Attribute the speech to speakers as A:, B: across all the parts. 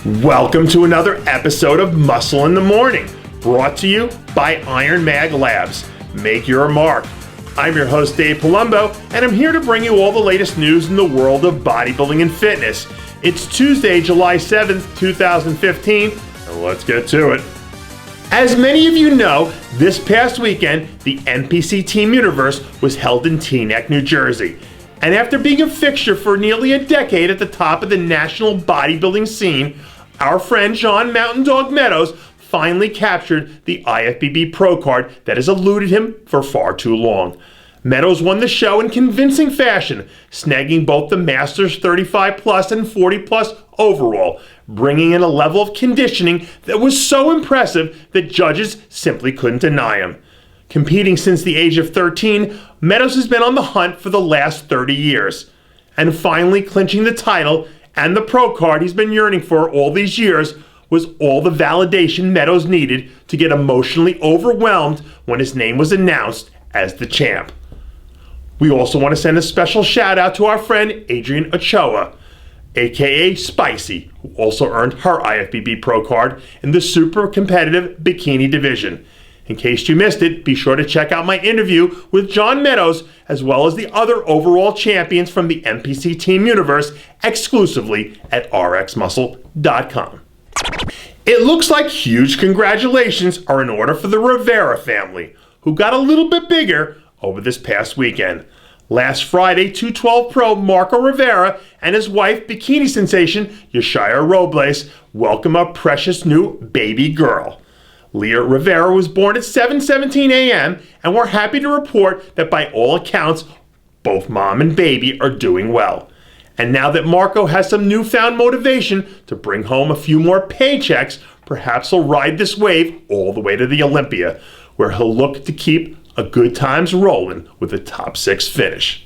A: Welcome to another episode of Muscle in the Morning, brought to you by Iron Mag Labs. Make your mark. I'm your host, Dave Palumbo, and I'm here to bring you all the latest news in the world of bodybuilding and fitness. It's Tuesday, July 7th, 2015, and let's get to it. As many of you know, this past weekend, the NPC Team Universe was held in Teaneck, New Jersey. And after being a fixture for nearly a decade at the top of the national bodybuilding scene, our friend John Mountain Dog Meadows finally captured the IFBB Pro card that has eluded him for far too long. Meadows won the show in convincing fashion, snagging both the Masters 35 Plus and 40 Plus overall, bringing in a level of conditioning that was so impressive that judges simply couldn't deny him. Competing since the age of 13, Meadows has been on the hunt for the last 30 years. And finally clinching the title and the pro card he's been yearning for all these years was all the validation Meadows needed to get emotionally overwhelmed when his name was announced as the champ. We also want to send a special shout out to our friend Adrienne Ochoa, aka Spicy, who also earned her IFBB Pro card in the super competitive bikini division. In case you missed it, be sure to check out my interview with John Meadows, as well as the other overall champions from the NPC Team Universe, exclusively at rxmuscle.com. It looks like huge congratulations are in order for the Rivera family, who got a little bit bigger over this past weekend. Last Friday, 212 Pro Marco Rivera and his wife, bikini sensation Yeshaira Robles, welcome a precious new baby girl. Leah Rivera was born at 7:17 a.m., and we're happy to report that by all accounts, both mom and baby are doing well. And now that Marco has some newfound motivation to bring home a few more paychecks, perhaps he'll ride this wave all the way to the Olympia, where he'll look to keep a good times rolling with a top 6 finish.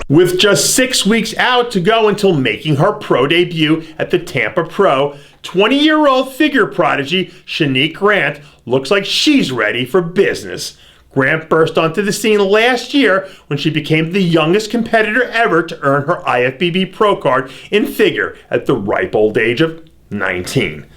A: With just 6 weeks out to go until making her pro debut at the Tampa Pro, 20-year-old figure prodigy Shanique Grant looks like she's ready for business. Grant burst onto the scene last year when she became the youngest competitor ever to earn her IFBB Pro card in figure at the ripe old age of 19.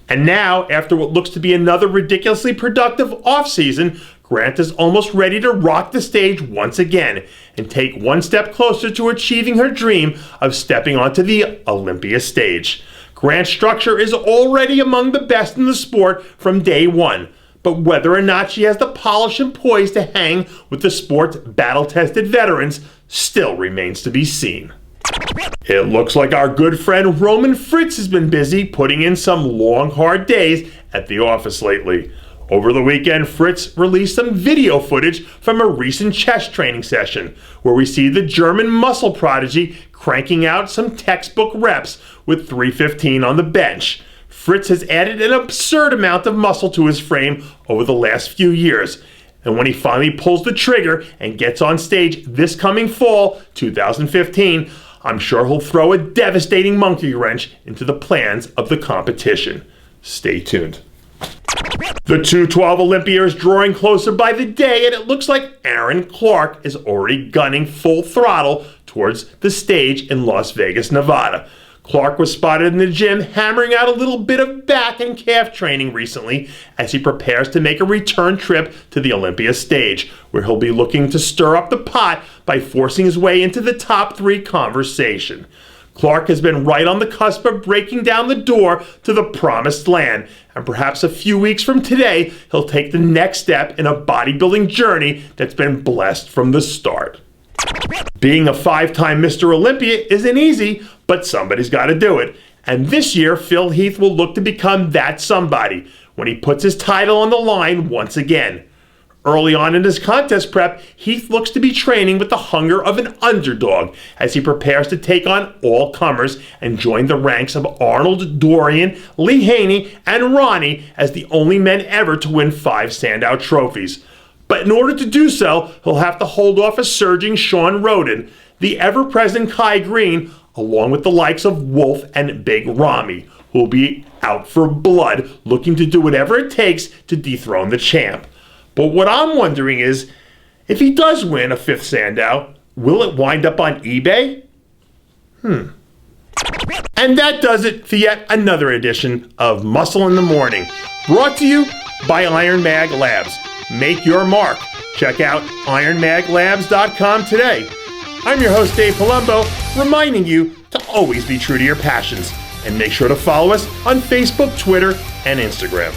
A: And now, after what looks to be another ridiculously productive offseason, Grant is almost ready to rock the stage once again and take one step closer to achieving her dream of stepping onto the Olympia stage. Grant's structure is already among the best in the sport from day one, but whether or not she has the polish and poise to hang with the sport's battle-tested veterans still remains to be seen. It looks like our good friend Roman Fritz has been busy putting in some long, hard days at the office lately. Over the weekend, Fritz released some video footage from a recent chest training session, where we see the German muscle prodigy cranking out some textbook reps with 315 on the bench. Fritz has added an absurd amount of muscle to his frame over the last few years, and when he finally pulls the trigger and gets on stage this coming fall, 2015, I'm sure he'll throw a devastating monkey wrench into the plans of the competition. Stay tuned. The 212 Olympia is drawing closer by the day, and it looks like Aaron Clark is already gunning full throttle towards the stage in Las Vegas, Nevada. Clark was spotted in the gym hammering out a little bit of back and calf training recently as he prepares to make a return trip to the Olympia stage, where he'll be looking to stir up the pot by forcing his way into the top 3 conversation. Clark has been right on the cusp of breaking down the door to the promised land, and perhaps a few weeks from today, he'll take the next step in a bodybuilding journey that's been blessed from the start. Being a 5-time Mr. Olympia isn't easy, but somebody's got to do it. And this year, Phil Heath will look to become that somebody when he puts his title on the line once again. Early on in his contest prep, Heath looks to be training with the hunger of an underdog as he prepares to take on all comers and join the ranks of Arnold, Dorian, Lee Haney, and Ronnie as the only men ever to win 5 standout trophies. But in order to do so, he'll have to hold off a surging Sean Roden, the ever-present Kai Green, along with the likes of Wolf and Big Ramy, who will be out for blood looking to do whatever it takes to dethrone the champ. But what I'm wondering is, if he does win a 5th Sandow, will it wind up on eBay? And that does it for yet another edition of Muscle in the Morning, brought to you by Iron Mag Labs. Make your mark. Check out ironmaglabs.com today. I'm your host, Dave Palumbo, reminding you to always be true to your passions. And make sure to follow us on Facebook, Twitter, and Instagram.